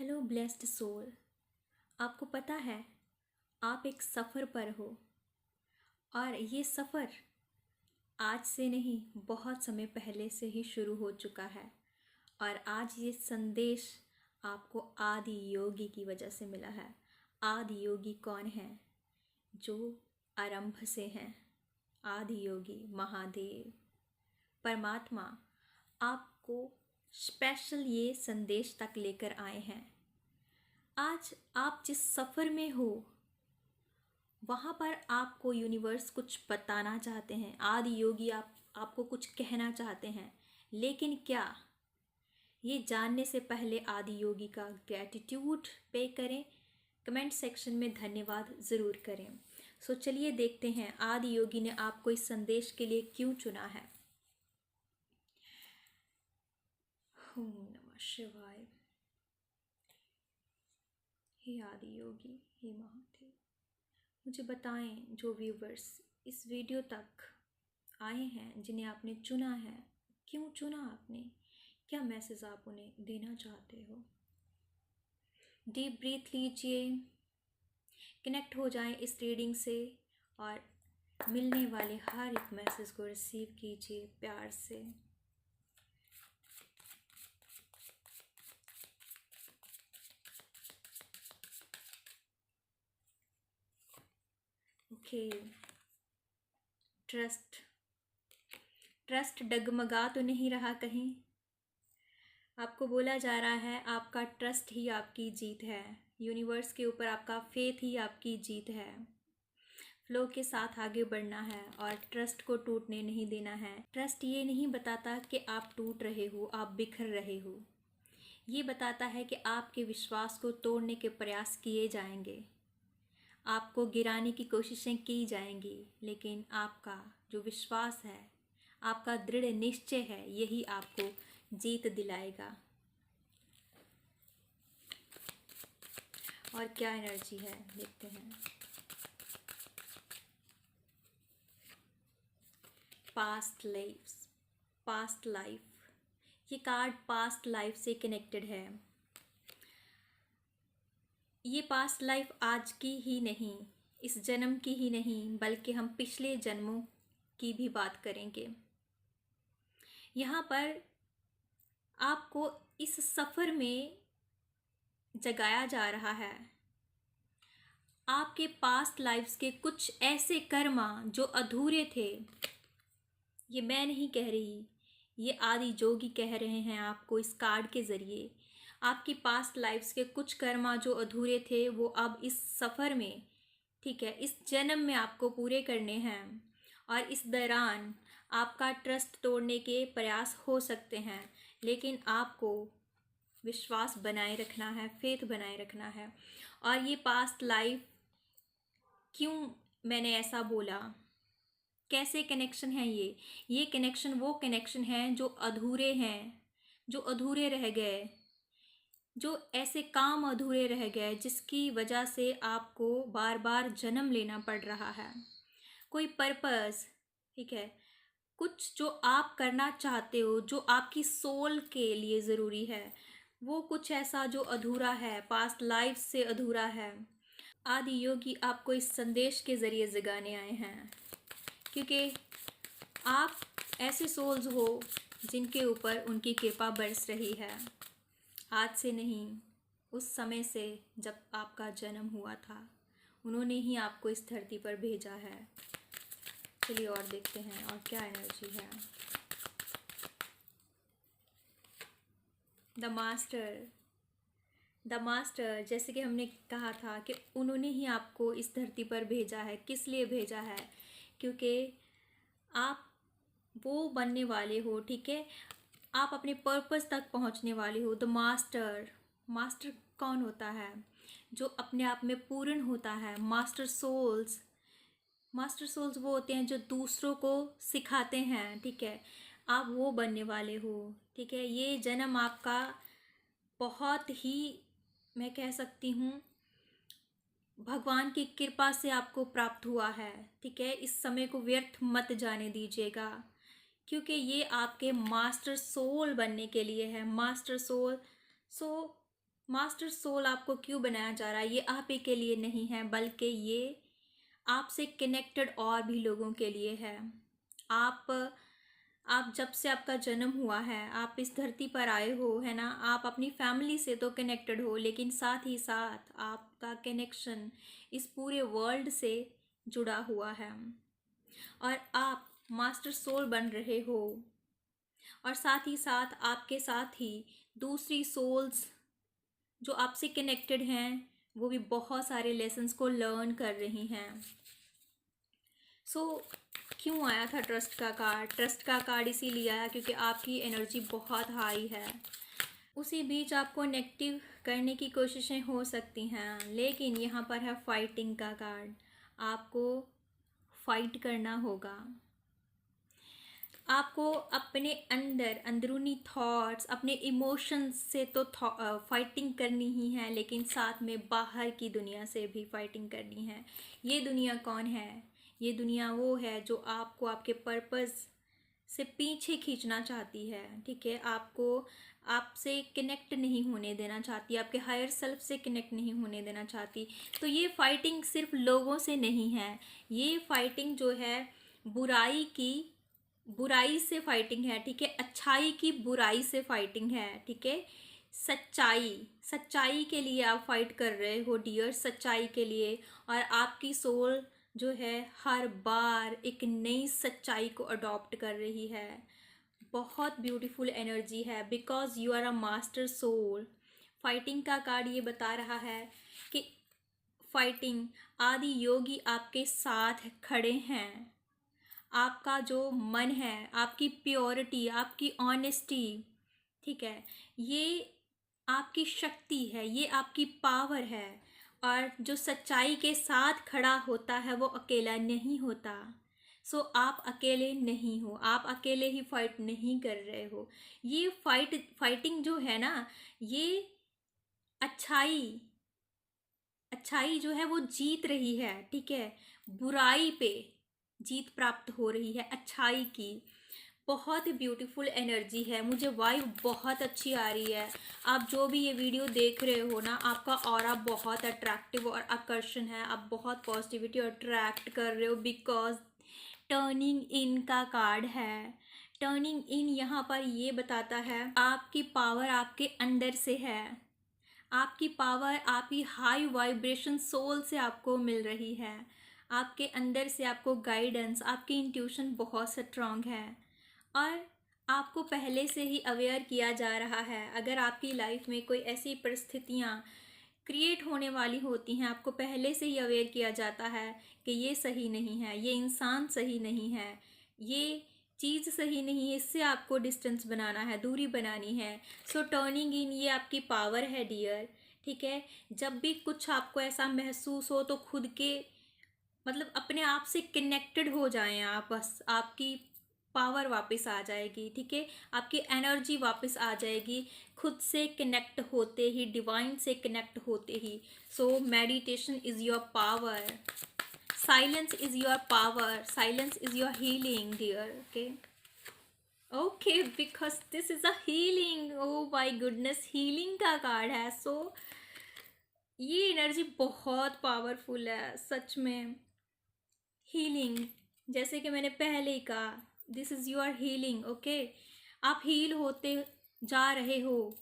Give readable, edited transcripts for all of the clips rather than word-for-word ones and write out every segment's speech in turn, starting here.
Hello blessed soul. आपको पता है आप एक सफ़र पर हो और ये सफ़र आज से नहीं बहुत समय पहले से ही शुरू हो चुका है। और आज ये संदेश आपको आदि योगी की वजह से मिला है। आदि योगी कौन है? जो आरंभ से हैं। आदि योगी महादेव परमात्मा आपको स्पेशल ये संदेश तक लेकर आए हैं। आज आप जिस सफ़र में हो वहाँ पर आपको यूनिवर्स कुछ बताना चाहते हैं। आदि योगी आपको कुछ कहना चाहते हैं, लेकिन क्या? ये जानने से पहले आदि योगी का ग्रैटिट्यूड पे करें, कमेंट सेक्शन में धन्यवाद ज़रूर करें। सो चलिए देखते हैं आदि योगी ने आपको इस संदेश के लिए क्यों चुना है। ओम नमः शिवाय। हे आदि योगी, हे महादेव, मुझे बताएं जो व्यूवर्स इस वीडियो तक आए हैं, जिन्हें आपने चुना है, क्यों चुना आपने? क्या मैसेज आप उन्हें देना चाहते हो? डीप ब्रीथ लीजिए, कनेक्ट हो जाएं इस रीडिंग से और मिलने वाले हर एक मैसेज को रिसीव कीजिए प्यार से। ओके, ट्रस्ट डगमगा तो नहीं रहा कहीं? आपको बोला जा रहा है आपका ट्रस्ट ही आपकी जीत है। यूनिवर्स के ऊपर आपका फेथ ही आपकी जीत है। फ्लो के साथ आगे बढ़ना है और ट्रस्ट को टूटने नहीं देना है। ट्रस्ट ये नहीं बताता कि आप टूट रहे हो, आप बिखर रहे हो। ये बताता है कि आपके विश्वास को तोड़ने के प्रयास किए जाएंगे, आपको गिराने की कोशिशें की जाएंगी, लेकिन आपका जो विश्वास है, आपका दृढ़ निश्चय है, यही आपको जीत दिलाएगा। और क्या एनर्जी है देखते हैं। पास्ट लाइफ, ये कार्ड पास्ट लाइफ से कनेक्टेड है। ये पास्ट लाइफ आज की ही नहीं, इस जन्म की ही नहीं, बल्कि हम पिछले जन्मों की भी बात करेंगे। यहाँ पर आपको इस सफ़र में जगाया जा रहा है आपके पास्ट लाइफ्स के कुछ ऐसे कर्मा जो अधूरे थे। ये मैं नहीं कह रही, ये आदि योगी कह रहे हैं आपको इस कार्ड के ज़रिए। आपकी पास्ट लाइफ्स के कुछ कर्मा जो अधूरे थे वो अब इस सफ़र में, ठीक है, इस जन्म में आपको पूरे करने हैं। और इस दौरान आपका ट्रस्ट तोड़ने के प्रयास हो सकते हैं, लेकिन आपको विश्वास बनाए रखना है, फेथ बनाए रखना है। और ये पास्ट लाइफ, क्यों मैंने ऐसा बोला, कैसे कनेक्शन है ये कनेक्शन वो कनेक्शन है जो अधूरे हैं, जो अधूरे रह गए, जो ऐसे काम अधूरे रह गए जिसकी वजह से आपको बार बार जन्म लेना पड़ रहा है। कोई पर्पस, ठीक है, कुछ जो आप करना चाहते हो, जो आपकी सोल के लिए ज़रूरी है, वो कुछ ऐसा जो अधूरा है, पास्ट लाइफ से अधूरा है। आदि योगी आपको इस संदेश के ज़रिए जगाने आए हैं, क्योंकि आप ऐसे सोल्स हो जिनके ऊपर उनकी कृपा बरस रही है। आज से नहीं, उस समय से जब आपका जन्म हुआ था, उन्होंने ही आपको इस धरती पर भेजा है। चलिए और देखते हैं और क्या एनर्जी है। द मास्टर, जैसे कि हमने कहा था कि उन्होंने ही आपको इस धरती पर भेजा है। किस लिए भेजा है? क्योंकि आप वो बनने वाले हो, ठीक है, आप अपने पर्पस तक पहुंचने वाले हो। द मास्टर कौन होता है? जो अपने आप में पूर्ण होता है। मास्टर सोल्स वो होते हैं जो दूसरों को सिखाते हैं, ठीक है, आप वो बनने वाले हो, ठीक है। ये जन्म आपका बहुत ही, मैं कह सकती हूँ, भगवान की कृपा से आपको प्राप्त हुआ है, ठीक है। इस समय को व्यर्थ मत जाने दीजिएगा, क्योंकि ये आपके मास्टर सोल बनने के लिए है। मास्टर सोल, मास्टर सोल आपको क्यों बनाया जा रहा है? ये आप ही के लिए नहीं है, बल्कि ये आपसे कनेक्टेड और भी लोगों के लिए है। आप आप जब से आपका जन्म हुआ है, आप इस धरती पर आए हो, है ना, आप अपनी फैमिली से तो कनेक्टेड हो, लेकिन साथ ही साथ आपका कनेक्शन इस पूरे वर्ल्ड से जुड़ा हुआ है। और आप मास्टर सोल बन रहे हो, और साथ ही साथ आपके साथ ही दूसरी सोल्स जो आपसे कनेक्टेड हैं, वो भी बहुत सारे लेसन्स को लर्न कर रही हैं। सो क्यों आया था ट्रस्ट का कार्ड? ट्रस्ट का कार्ड इसीलिए आया क्योंकि आपकी एनर्जी बहुत हाई है। उसी बीच आपको नेगेटिव करने की कोशिशें हो सकती हैं, लेकिन यहाँ पर है फाइटिंग का कार्ड। आपको फाइट करना होगा। आपको अपने अंदर अंदरूनी थॉट्स, अपने इमोशंस से तो फाइटिंग करनी ही है, लेकिन साथ में बाहर की दुनिया से भी फाइटिंग करनी है। ये दुनिया कौन है? ये दुनिया वो है जो आपको आपके पर्पस से पीछे खींचना चाहती है, ठीक है। आपको आपसे कनेक्ट नहीं होने देना चाहती, आपके हायर सेल्फ से कनेक्ट नहीं होने देना चाहती। तो ये फाइटिंग सिर्फ लोगों से नहीं है, ये फाइटिंग जो है बुराई से फाइटिंग है, ठीक है। अच्छाई की बुराई से फाइटिंग है, ठीक है। सच्चाई के लिए आप फाइट कर रहे हो डियर, सच्चाई के लिए। और आपकी सोल जो है हर बार एक नई सच्चाई को अडॉप्ट कर रही है। बहुत ब्यूटीफुल एनर्जी है, because you are a master soul. Fighting का कार्ड ये बता रहा है कि फाइटिंग आदि योगी आपके साथ खड़े हैं। आपका जो मन है, आपकी प्योरिटी, आपकी ऑनेस्टी, ठीक है, ये आपकी शक्ति है, ये आपकी पावर है। और जो सच्चाई के साथ खड़ा होता है वो अकेला नहीं होता। सो आप अकेले नहीं हो, आप अकेले ही फाइट नहीं कर रहे हो। ये फाइटिंग जो है ना, ये अच्छाई अच्छाई जो है वो जीत रही है, ठीक है। बुराई पे जीत प्राप्त हो रही है अच्छाई की। बहुत ब्यूटीफुल एनर्जी है, मुझे वाइब बहुत अच्छी आ रही है। आप जो भी ये वीडियो देख रहे हो ना, आपका ऑरा बहुत अट्रैक्टिव और आकर्षण है, आप बहुत पॉजिटिविटी अट्रैक्ट कर रहे हो, बिकॉज टर्निंग इन का कार्ड है। टर्निंग इन यहाँ पर ये बताता है आपकी पावर आपके अंदर से है। आपकी पावर आपकी हाई वाइब्रेशन सोल से आपको मिल रही है। आपके अंदर से आपको गाइडेंस, आपकी इंट्यूशन बहुत स्ट्रांग है। और आपको पहले से ही अवेयर किया जा रहा है। अगर आपकी लाइफ में कोई ऐसी परिस्थितियाँ क्रिएट होने वाली होती हैं, आपको पहले से ही अवेयर किया जाता है कि ये सही नहीं है, ये इंसान सही नहीं है, ये चीज़ सही नहीं है, इससे आपको डिस्टेंस बनाना है, दूरी बनानी है। सो टर्निंग इन ये आपकी पावर है डियर, ठीक है। जब भी कुछ आपको ऐसा महसूस हो तो खुद के मतलब अपने आप से कनेक्टेड हो जाएं आप, बस आपकी पावर वापस आ जाएगी, ठीक है। आपकी एनर्जी वापस आ जाएगी खुद से कनेक्ट होते ही, डिवाइन से कनेक्ट होते ही। So meditation is your power, silence is your power, silence is your healing dear, okay because this is a healing. Oh my goodness, healing का कार्ड है। सो ये एनर्जी बहुत पावरफुल है सच में। हीलिंग, जैसे कि मैंने पहले ही कहा, this is your healing, okay. आप हील होते जा रहे हो।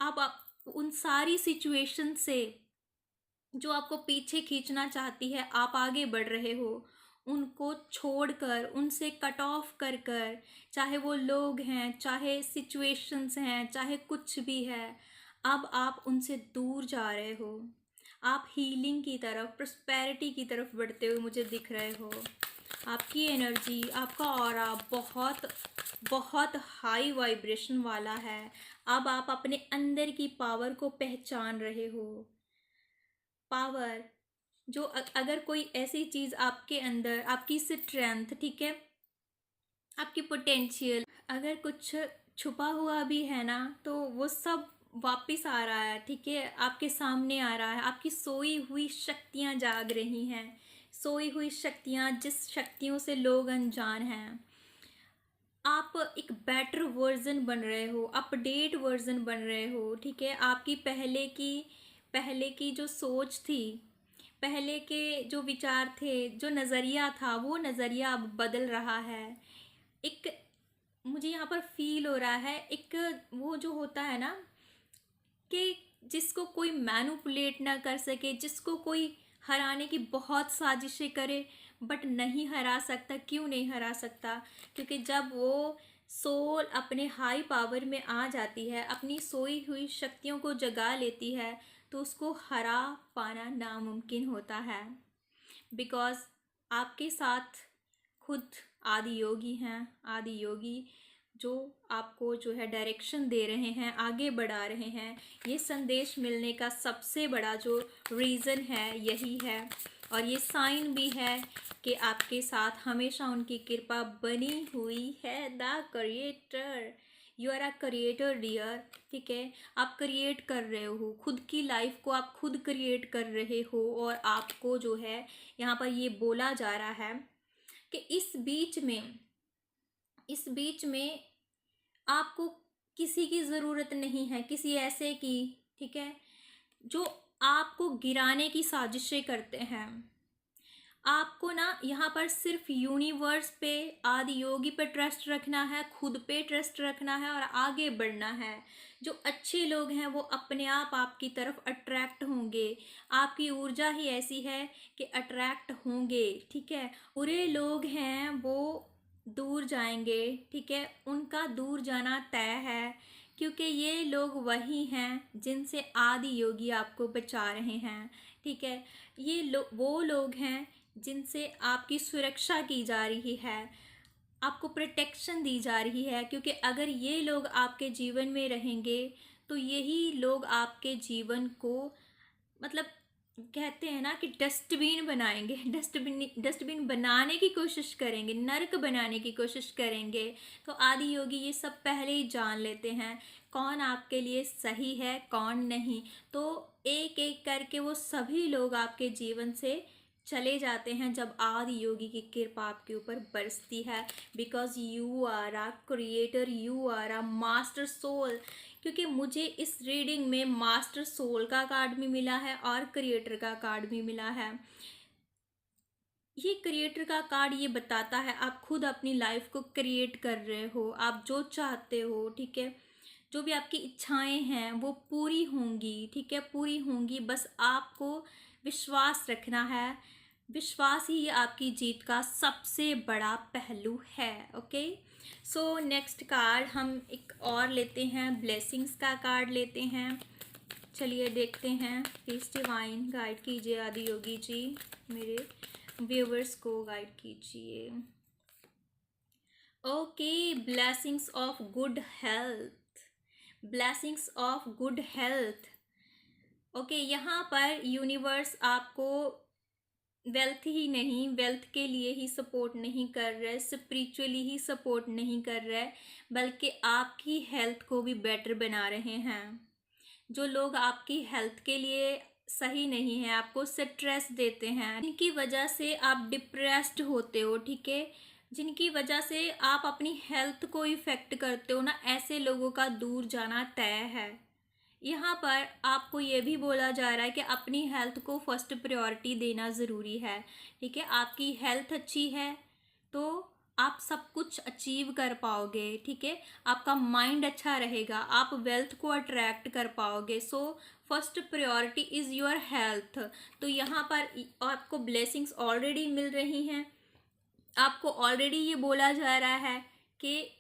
आप उन सारी सिचुएशन से जो आपको पीछे खींचना चाहती है, आप आगे बढ़ रहे हो। उनको छोड़कर, उनसे कट ऑफ कर कर, चाहे वो लोग हैं, चाहे सिचुएशंस हैं, चाहे कुछ भी है, अब आप उनसे दूर जा रहे हो। आप हीलिंग की तरफ, प्रॉस्पेरिटी की तरफ बढ़ते हुए मुझे दिख रहे हो। आपकी एनर्जी, आपका ऑरा बहुत बहुत हाई वाइब्रेशन वाला है। अब आप अपने अंदर की पावर को पहचान रहे हो। पावर जो अगर कोई ऐसी चीज़ आपके अंदर, आपकी स्ट्रेंथ, ठीक है, आपकी पोटेंशियल, अगर कुछ छुपा हुआ भी है ना, तो वो सब वापस आ रहा है, ठीक है, आपके सामने आ रहा है। आपकी सोई हुई शक्तियाँ जाग रही हैं, सोई हुई शक्तियाँ, जिस शक्तियों से लोग अनजान हैं। आप एक बेटर वर्जन बन रहे हो, अपडेट वर्जन बन रहे हो, ठीक है। आपकी पहले की जो सोच थी, पहले के जो विचार थे, जो नज़रिया था, वो नज़रिया अब बदल रहा है। एक मुझे यहाँ पर फील हो रहा है, एक वो जो होता है ना कि जिसको कोई मैनिपुलेट ना कर सके, जिसको कोई हराने की बहुत साजिशें करे बट नहीं हरा सकता। क्यों नहीं हरा सकता? क्योंकि जब वो सोल अपने हाई पावर में आ जाती है, अपनी सोई हुई शक्तियों को जगा लेती है, तो उसको हरा पाना नामुमकिन होता है। बिकॉज आपके साथ खुद आदि योगी हैं, आदि योगी जो आपको जो है डायरेक्शन दे रहे हैं, आगे बढ़ा रहे हैं। ये संदेश मिलने का सबसे बड़ा जो रीज़न है यही है, और ये साइन भी है कि आपके साथ हमेशा उनकी कृपा बनी हुई है। The creator, you are a creator dear, ठीक है। आप क्रिएट कर रहे हो खुद की लाइफ को, आप खुद क्रिएट कर रहे हो। और आपको जो है यहाँ पर ये बोला जा रहा है कि इस बीच में आपको किसी की ज़रूरत नहीं है, किसी ऐसे की, ठीक है, जो आपको गिराने की साजिशें करते हैं। आपको ना यहाँ पर सिर्फ यूनिवर्स पे, आदि योगी पे ट्रस्ट रखना है, खुद पे ट्रस्ट रखना है और आगे बढ़ना है। जो अच्छे लोग हैं वो अपने आप आपकी तरफ अट्रैक्ट होंगे। आपकी ऊर्जा ही ऐसी है कि अट्रैक्ट होंगे, ठीक है। बुरे लोग हैं वो दूर जाएंगे, ठीक है, उनका दूर जाना तय है। क्योंकि ये लोग वही हैं जिनसे आदि योगी आपको बचा रहे हैं, ठीक है। वो लोग हैं जिनसे आपकी सुरक्षा की जा रही है, आपको प्रोटेक्शन दी जा रही है। क्योंकि अगर ये लोग आपके जीवन में रहेंगे तो यही लोग आपके जीवन को, मतलब कहते हैं ना कि डस्टबिन बनाएंगे, डस्टबिन बनाने की कोशिश करेंगे, नर्क बनाने की कोशिश करेंगे। तो आदि योगी ये सब पहले ही जान लेते हैं कौन आपके लिए सही है, कौन नहीं। तो एक एक करके वो सभी लोग आपके जीवन से चले जाते हैं जब आदि योगी की कृपा आपके ऊपर बरसती है। Because you are a creator, you are a master soul. क्योंकि मुझे इस रीडिंग में मास्टर सोल का कार्ड भी मिला है और क्रिएटर का कार्ड भी मिला है। ये क्रिएटर का कार्ड ये बताता है आप खुद अपनी लाइफ को क्रिएट कर रहे हो, आप जो चाहते हो, ठीक है। जो भी आपकी इच्छाएं हैं वो पूरी होंगी, ठीक है, पूरी होंगी। बस आपको विश्वास रखना है। विश्वास ही आपकी जीत का सबसे बड़ा पहलू है। ओके, सो नेक्स्ट कार्ड हम एक और लेते हैं, ब्लेसिंग्स का कार्ड लेते हैं। चलिए देखते हैं। प्लीज डिवाइन गाइड कीजिए, आदि योगी जी मेरे व्यूवर्स को गाइड कीजिए। Okay, blessings of good health, blessings of good health. Okay, यहाँ पर यूनिवर्स आपको वेल्थ ही नहीं, वेल्थ के लिए ही सपोर्ट नहीं कर रहे, स्पिरिचुअली ही सपोर्ट नहीं कर रहे, बल्कि आपकी हेल्थ को भी बेटर बना रहे हैं। जो लोग आपकी हेल्थ के लिए सही नहीं है, आपको स्ट्रेस देते हैं, जिनकी वजह से आप डिप्रेस्ड होते हो, ठीक है, जिनकी वजह से आप अपनी हेल्थ को इफ़ेक्ट करते हो ना, ऐसे लोगों का दूर जाना तय है। यहाँ पर आपको ये भी बोला जा रहा है कि अपनी हेल्थ को फर्स्ट प्रायोरिटी देना ज़रूरी है, ठीक है। आपकी हेल्थ अच्छी है तो आप सब कुछ अचीव कर पाओगे, ठीक है। आपका माइंड अच्छा रहेगा, आप वेल्थ को अट्रैक्ट कर पाओगे। So first priority is your health. तो यहाँ पर आपको ब्लेसिंग्स ऑलरेडी मिल रही हैं, आपको ऑलरेडी ये बोला जा रहा है कि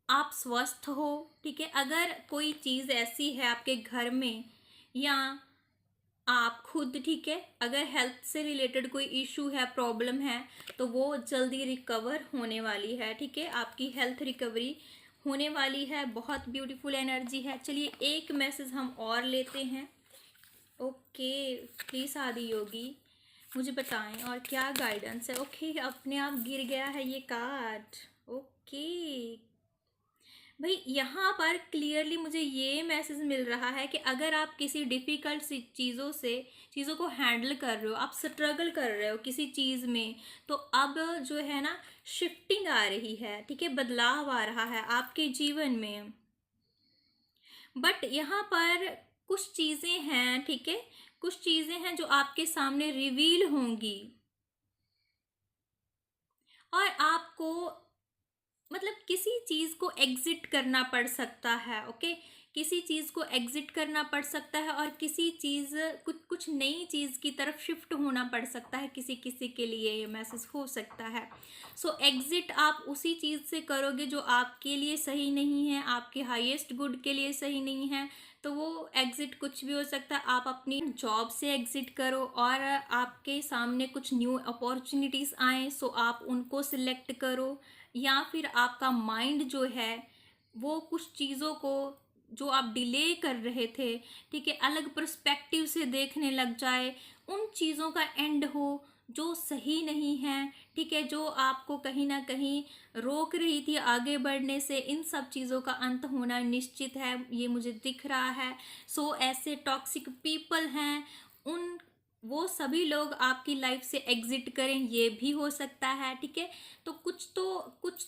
आप स्वस्थ हो, ठीक है। अगर कोई चीज़ ऐसी है आपके घर में या आप खुद, ठीक है, अगर हेल्थ से रिलेटेड कोई इशू है, प्रॉब्लम है, तो वो जल्दी रिकवर होने वाली है, ठीक है। आपकी हेल्थ रिकवरी होने वाली है, बहुत ब्यूटीफुल एनर्जी है। चलिए एक मैसेज हम और लेते हैं। ओके, प्लीज़ आदि योगी मुझे बताएं और क्या गाइडेंस है। ओके, अपने आप गिर गया है ये कार्ड। ओके, भाई यहाँ पर क्लियरली मुझे ये मैसेज मिल रहा है कि अगर आप किसी डिफ़िकल्ट सी चीज़ों को हैंडल कर रहे हो, आप स्ट्रगल कर रहे हो किसी चीज़ में, तो अब जो है ना शिफ्टिंग आ रही है, ठीक है, बदलाव आ रहा है आपके जीवन में। बट यहाँ पर कुछ चीज़ें हैं, ठीक है, कुछ चीज़ें हैं जो आपके सामने रिवील होंगी और आपको मतलब किसी चीज़ को एग्जिट करना पड़ सकता है। ओके, किसी चीज़ को एग्जिट करना पड़ सकता है और किसी चीज़ कुछ कुछ नई चीज़ की तरफ शिफ्ट होना पड़ सकता है, किसी किसी के लिए ये मैसेज हो सकता है। सो एग्जिट आप उसी चीज़ से करोगे जो आपके लिए सही नहीं है, आपके हाईएस्ट गुड के लिए सही नहीं है। तो वो एग्जिट कुछ भी हो सकता है। आप अपनी जॉब से एग्जिट करो और आपके सामने कुछ न्यू अपॉर्चुनिटीज़ आए, सो आप उनको सिलेक्ट करो, या फिर आपका माइंड जो है वो कुछ चीज़ों को जो आप डिले कर रहे थे, ठीक है, अलग पर्सपेक्टिव से देखने लग जाए, उन चीज़ों का एंड हो जो सही नहीं है, ठीक है, जो आपको कहीं ना कहीं रोक रही थी आगे बढ़ने से, इन सब चीज़ों का अंत होना निश्चित है, ये मुझे दिख रहा है। सो ऐसे टॉक्सिक पीपल हैं, उन वो सभी लोग आपकी लाइफ से एग्जिट करें, ये भी हो सकता है, ठीक है। तो कुछ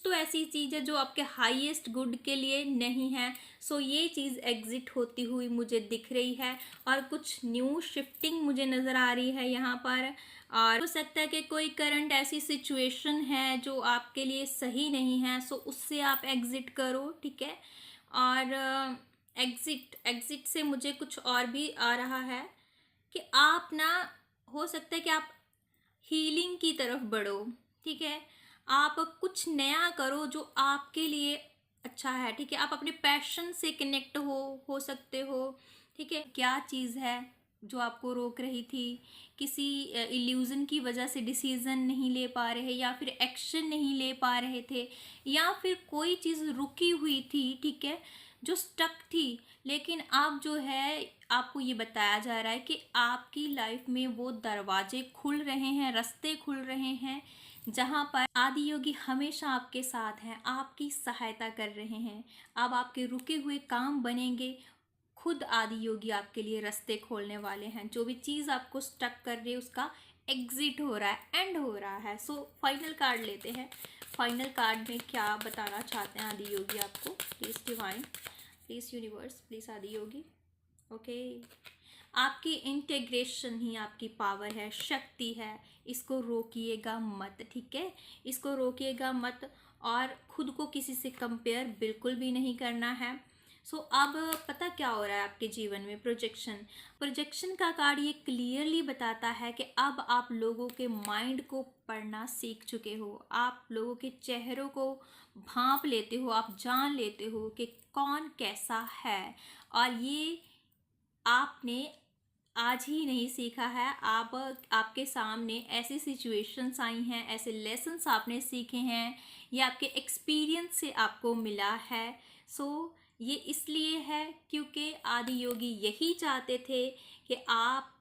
तो ऐसी चीज़ है जो आपके हाईएस्ट गुड के लिए नहीं है। सो ये चीज़ एग्जिट होती हुई मुझे दिख रही है और कुछ न्यू शिफ्टिंग मुझे नज़र आ रही है यहाँ पर। और हो सकता है कि कोई करंट ऐसी सिचुएशन है जो आपके लिए सही नहीं है, सो उससे आप एग्जिट करो, ठीक है। और एग्जिट एग्जिट से मुझे कुछ और भी आ रहा है कि आप ना, हो सकता है कि आप हीलिंग की तरफ बढ़ो, ठीक है, आप कुछ नया करो जो आपके लिए अच्छा है, ठीक है, आप अपने पैशन से कनेक्ट हो सकते हो, ठीक है। क्या चीज़ है जो आपको रोक रही थी, किसी इल्यूज़न की वजह से डिसीज़न नहीं ले पा रहे, या फिर एक्शन नहीं ले पा रहे थे, या फिर कोई चीज़ रुकी हुई थी, ठीक है, जो स्टक थी, लेकिन आप जो है, आपको ये बताया जा रहा है कि आपकी लाइफ में वो दरवाजे खुल रहे हैं, रास्ते खुल रहे हैं, जहाँ पर आदि योगी हमेशा आपके साथ हैं, आपकी सहायता कर रहे हैं। अब आपके रुके हुए काम बनेंगे, खुद आदि योगी आपके लिए रास्ते खोलने वाले हैं। जो भी चीज़ आपको स्टक कर रही है उसका एग्जिट हो रहा है, एंड हो रहा है। सो फाइनल कार्ड लेते हैं। फाइनल कार्ड में क्या बताना चाहते हैं आदि योगी आपको? Please divine, please universe, please आदि योगी। ओके, आपकी इंटीग्रेशन ही आपकी पावर है, शक्ति है, इसको रोकिएगा मत, ठीक है, इसको रोकिएगा मत। और खुद को किसी से कंपेयर बिल्कुल भी नहीं करना है। सो अब पता क्या हो रहा है आपके जीवन में? प्रोजेक्शन। प्रोजेक्शन का कार्ड ये क्लियरली बताता है कि अब आप लोगों के माइंड को पढ़ना सीख चुके हो, आप लोगों के चेहरों को भांप लेते हो, आप जान लेते हो कि कौन कैसा है। और ये आपने आज ही नहीं सीखा है, आप आपके सामने ऐसी सिचुएशंस आई हैं, ऐसे लेसन्स आपने सीखे हैं, ये आपके एक्सपीरियंस से आपको मिला है। सो ये इसलिए है क्योंकि आदि योगी यही चाहते थे कि आप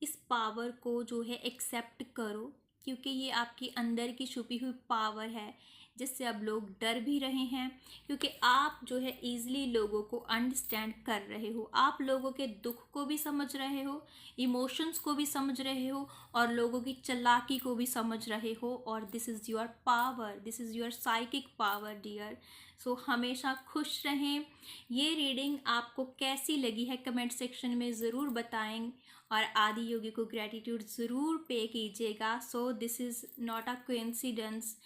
इस पावर को जो है एक्सेप्ट करो, क्योंकि ये आपकी अंदर की छुपी हुई पावर है जिससे अब लोग डर भी रहे हैं, क्योंकि आप जो है ईजिली लोगों को अंडरस्टैंड कर रहे हो, आप लोगों के दुख को भी समझ रहे हो, इमोशंस को भी समझ रहे हो, और लोगों की चालाकी को भी समझ रहे हो। और this is your power, this is your psychic power dear. So हमेशा खुश रहें। ये रीडिंग आपको कैसी लगी है कमेंट सेक्शन में ज़रूर बताएं, और आदि योगी को ग्रैटिट्यूड ज़रूर पे कीजिएगा। So this is not a coincidence,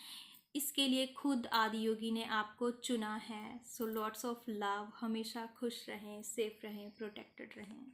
इसके लिए खुद आदि योगी ने आपको चुना है। सो लॉट्स ऑफ लव, हमेशा खुश रहें, सेफ रहें, प्रोटेक्टेड रहें।